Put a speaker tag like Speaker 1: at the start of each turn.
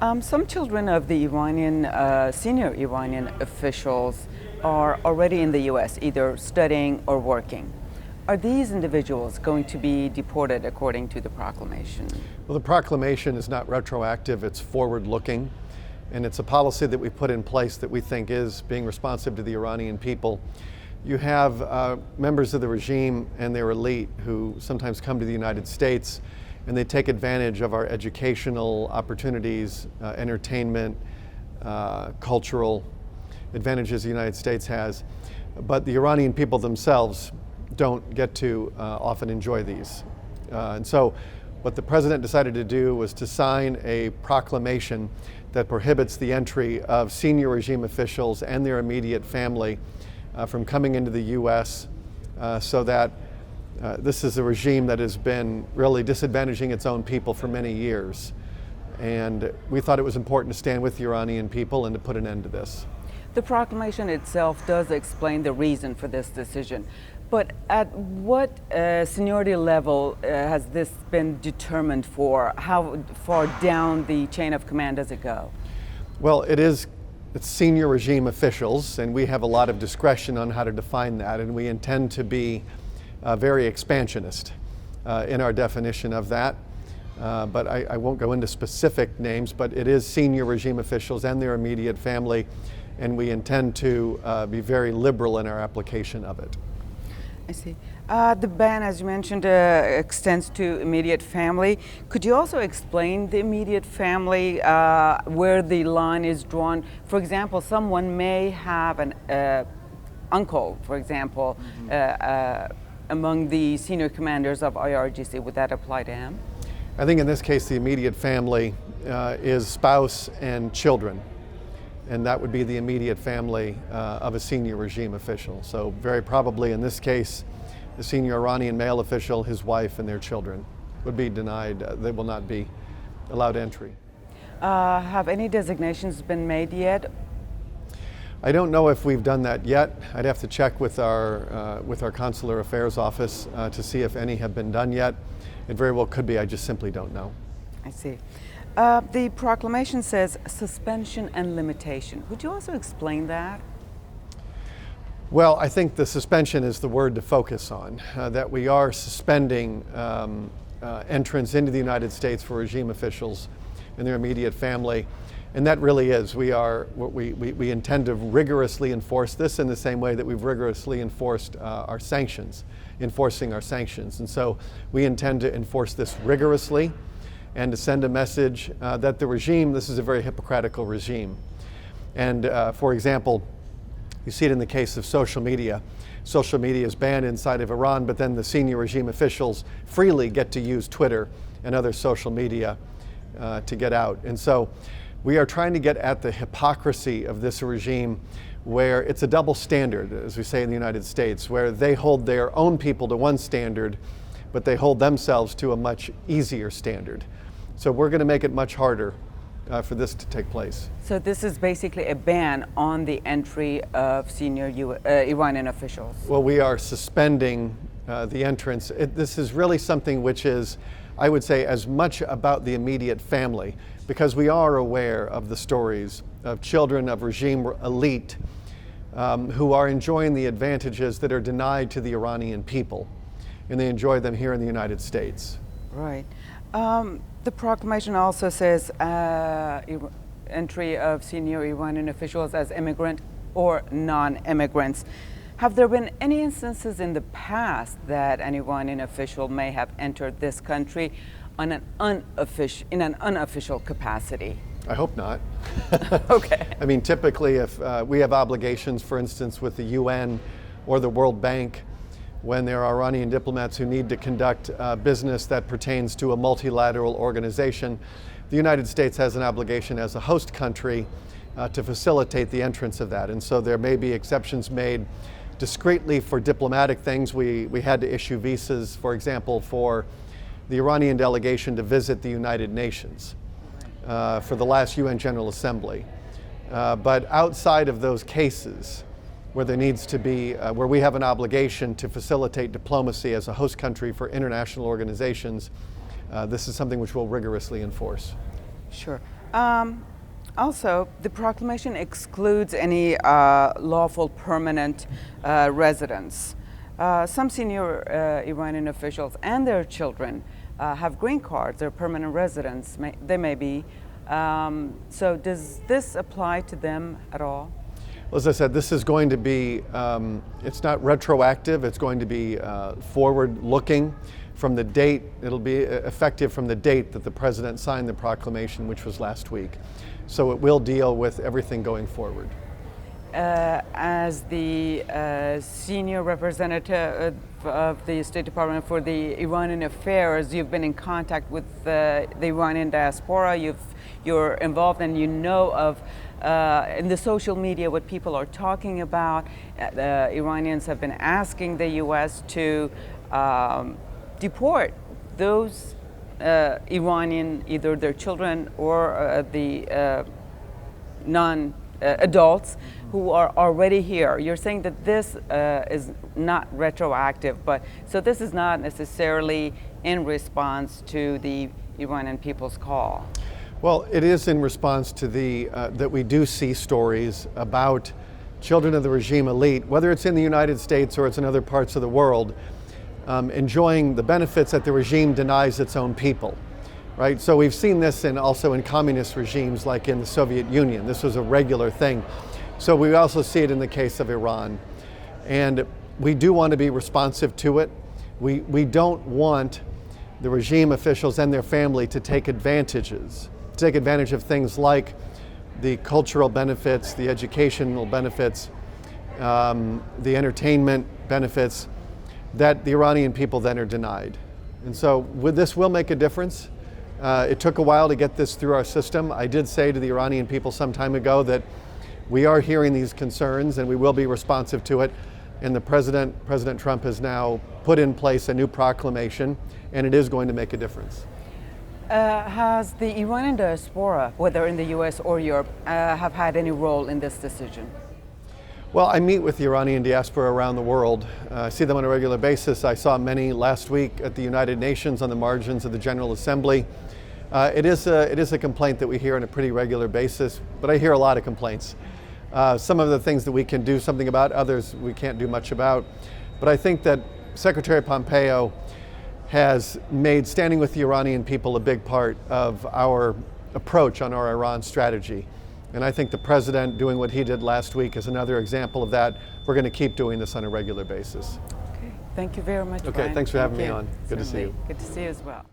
Speaker 1: Some children of the senior Iranian officials are already in the U.S., either studying or working. Are these individuals going to be deported according to the proclamation?
Speaker 2: Well, the proclamation is not retroactive, it's forward-looking, and it's a policy that we put in place that we think is being responsive to the Iranian people. You have members of the regime and their elite who sometimes come to the United States and they take advantage of our educational opportunities, entertainment, cultural advantages the United States has. But the Iranian people themselves don't get to often enjoy these. And so what the president decided to do was to sign a proclamation that prohibits the entry of senior regime officials and their immediate family from coming into the U.S. So that this is a regime that has been really disadvantaging its own people for many years. And we thought it was important to stand with the Iranian people and to put an end to this.
Speaker 1: The proclamation itself does explain the reason for this decision. But at what seniority level has this been determined for? How far down the chain of command does it go?
Speaker 2: Well, it's senior regime officials, and we have a lot of discretion on how to define that, and we intend to be very expansionist in our definition of that. But I won't go into specific names, but it is senior regime officials and their immediate family, and we intend to be very liberal in our application of it.
Speaker 1: I see. The ban, as you mentioned, extends to immediate family. Could you also explain the immediate family, where the line is drawn? For example, someone may have an uncle, for example, among the senior commanders of IRGC. Would that apply to him?
Speaker 2: I think in this case, the immediate family is spouse and children. And that would be the immediate family of a senior regime official. So very probably in this case, the senior Iranian male official, his wife, and their children would be denied. They will not be allowed entry.
Speaker 1: Have any designations been made yet?
Speaker 2: I don't know if we've done that yet. I'd have to check with our consular affairs office to see if any have been done yet. It very well could be. I just simply don't know.
Speaker 1: I see. The proclamation says suspension and limitation. Would you also explain that?
Speaker 2: Well, I think the suspension is the word to focus on, that we are suspending entrance into the United States for regime officials and their immediate family. And that really is. We intend to rigorously enforce this in the same way that we've rigorously enforced enforcing our sanctions. And so we intend to enforce this rigorously and to send a message that the regime, this is a very hypocritical regime. And for example, you see it in the case of social media. Social media is banned inside of Iran, but then the senior regime officials freely get to use Twitter and other social media to get out. And so we are trying to get at the hypocrisy of this regime, where it's a double standard, as we say in the United States, where they hold their own people to one standard, but they hold themselves to a much easier standard. So we're going to make it much harder for this to take place.
Speaker 1: So this is basically a ban on the entry of senior Iranian officials?
Speaker 2: Well, we are suspending the entrance. This is really something which is, I would say, as much about the immediate family, because we are aware of the stories of children of regime elite who are enjoying the advantages that are denied to the Iranian people, and they enjoy them here in the United States.
Speaker 1: Right. The proclamation also says entry of senior Iranian officials as immigrant or non-immigrants. Have there been any instances in the past that an Iranian official may have entered this country on in an unofficial capacity?
Speaker 2: I hope not.
Speaker 1: Okay.
Speaker 2: I mean, typically if we have obligations, for instance, with the UN or the World Bank, when there are Iranian diplomats who need to conduct business that pertains to a multilateral organization, the United States has an obligation as a host country to facilitate the entrance of that. And so there may be exceptions made discreetly for diplomatic things. We had to issue visas, for example, for the Iranian delegation to visit the United Nations for the last UN General Assembly. But outside of those cases, where there needs to be, where we have an obligation to facilitate diplomacy as a host country for international organizations, this is something which we'll rigorously enforce.
Speaker 1: Sure. Um, Also, the proclamation excludes any lawful permanent residents. Some senior Iranian officials and their children have green cards. They're permanent residents. They may be. So does this apply to them at all?
Speaker 2: Well, as I said, this is going to be, it's not retroactive, it's going to be forward-looking from the date, it'll be effective from the date that the President signed the proclamation, which was last week. So it will deal with everything going forward.
Speaker 1: As the senior representative of the State Department for the Iranian affairs, you've been in contact with the Iranian diaspora, you're involved and you know of in the social media what people are talking about. The Iranians have been asking the U.S. to deport those Iranian, either their children or the non-adults who are already here. You're saying that this is not retroactive, but so this is not necessarily in response to the Iranian people's call.
Speaker 2: Well, it is in response to the that we do see stories about children of the regime elite, whether it's in the United States or it's in other parts of the world, enjoying the benefits that the regime denies its own people, right? So we've seen this also in communist regimes like in the Soviet Union. This was a regular thing. So we also see it in the case of Iran. And we do want to be responsive to it. We don't want the regime officials and their family to take advantage of things like the cultural benefits, the educational benefits, the entertainment benefits that the Iranian people then are denied. And so this will make a difference. It took a while to get this through our system. I did say to the Iranian people some time ago that we are hearing these concerns and we will be responsive to it. And President Trump has now put in place a new proclamation, and it is going to make a difference.
Speaker 1: Has the Iranian diaspora, whether in the U.S. or Europe, have had any role in this decision?
Speaker 2: Well, I meet with the Iranian diaspora around the world. I see them on a regular basis. I saw many last week at the United Nations on the margins of the General Assembly. It is a complaint that we hear on a pretty regular basis, but I hear a lot of complaints. Some of the things that we can do something about, others we can't do much about. But I think that Secretary Pompeo has made standing with the Iranian people a big part of our approach on our Iran strategy. And I think the president doing what he did last week is another example of that. We're going to keep doing this on a regular basis.
Speaker 1: Okay, thank you very much.
Speaker 2: Okay,
Speaker 1: Brian.
Speaker 2: thanks for having
Speaker 1: Thank
Speaker 2: me
Speaker 1: you.
Speaker 2: on. Good to see you.
Speaker 1: Good to see you as well.